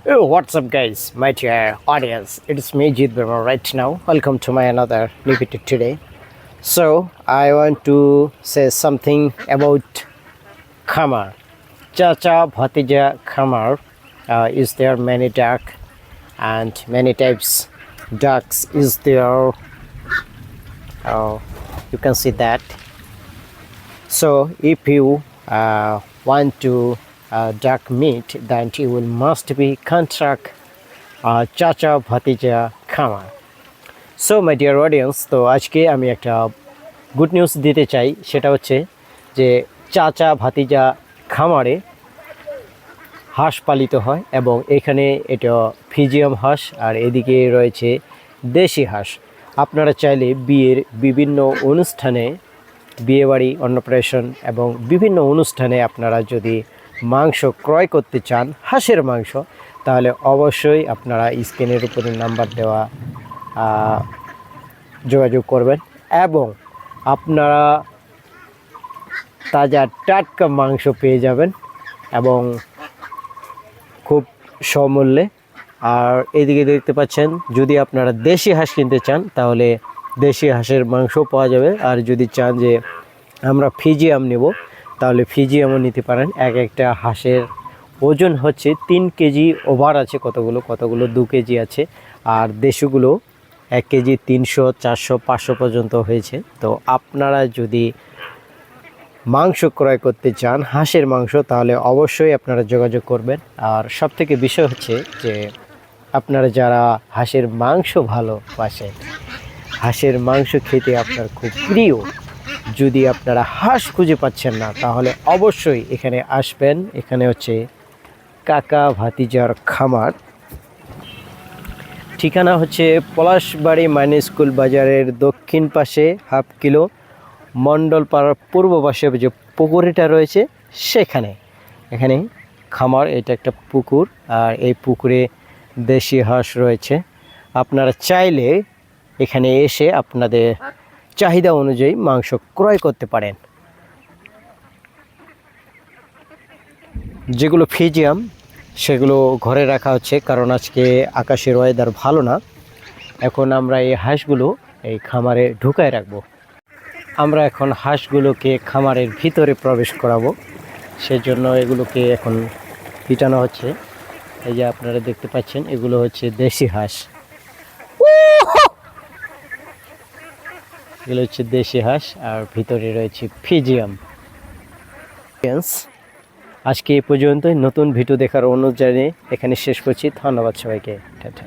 Oh, what's up, guys? My dear audience, it's me, Jeet Burma, right now. Welcome to my another new video today. So, I want to say something about Khamar. Chacha Bhatija Khamar. Is there many duck and many types ducks is there. You can see that. So, if you want to duck meat, then you will must be contract চাচা ভাতিজা খামার। So my dear audience, তো আজকে আমি একটা good news দিতে চাই, সেটা হচ্ছে যে চাচা ভাতিজা খামারে হাঁস পালিত হয় এবং এখানে এটা ফিজিয়াম হাঁস আর এদিকে রয়েছে দেশি হাঁস। আপনারা চাইলে বিয়ের বিভিন্ন অনুষ্ঠানে, বিয়েবাড়ি, অন্নপ্রাশন এবং বিভিন্ন অনুষ্ঠানে আপনারা যদি মাংস ক্রয় করতে চান, হাঁসের মাংস, তাহলে অবশ্যই আপনারা স্ক্রিনের উপরে নাম্বার দেওয়া যোগাযোগ করবেন এবং আপনারা তাজা টাটকা মাংস পেয়ে যাবেন এবং খুব সমূল্যে। আর এদিকে দেখতে পাচ্ছেন, যদি আপনারা দেশি হাঁস কিনতে চান তাহলে দেশি হাঁসের মাংস পাওয়া যাবে। আর যদি চান যে আমরা ফিজিয়াম নেব, তাহলে ফিজিয়ামও নিতে পারেন। একটা হাঁসের ওজন হচ্ছে 3 কেজি ওভার আছে, কতগুলো 2 কেজি আছে। আর দেশিগুলো 1 কেজি 300, 400, 500 পর্যন্ত হয়েছে। তো আপনারা যদি মাংস ক্রয় করতে চান, হাঁসের মাংস, তাহলে অবশ্যই আপনারা যোগাযোগ করবেন। আর সবথেকে বিষয় হচ্ছে যে আপনারা যারা হাঁসের মাংস ভালোবাসেন, হাঁসের মাংস খেতে আপনার খুব প্রিয়, যদি আপনারা হাঁস খুঁজে পাচ্ছেন না, তাহলে অবশ্যই এখানে আসবেন। এখানে হচ্ছে কাকা ভাতিজার খামার। ঠিকানা হচ্ছে পলাশবাড়ি মাইন স্কুল বাজারের দক্ষিণ পাশে হাফ কিলো মণ্ডলপাড়ার পূর্ব পাশে যে পুকুরিটা রয়েছে সেখানে। এখানে খামার, এটা একটা পুকুর, আর এই পুকুরে দেশি হাঁস রয়েছে। আপনারা চাইলে এখানে এসে আপনাদের চাহিদা অনুযায়ী মাংস ক্রয় করতে পারেন। যেগুলো ফিজিয়াম সেগুলো ঘরে রাখা হচ্ছে, কারণ আজকে আকাশের ওয়েদার ভালো না। এখন আমরা এই হাঁসগুলো এই খামারে ঢুকায় রাখবো। আমরা এখন হাঁসগুলোকে খামারের ভিতরে প্রবেশ করাবো, সেজন্য এগুলোকে এখন পিটানো হচ্ছে। এই যে আপনারা দেখতে পাচ্ছেন, এগুলো হচ্ছে দেশি হাঁস। এগুলো হচ্ছে দেশি হাঁস আর ভিতরে রয়েছে ফিজিয়াম। আজকে এই পর্যন্তই। নতুন ভিডিও দেখার অনুরোধ জানিয়ে এখানে শেষ করছি। ধন্যবাদ সবাইকে। টাটা।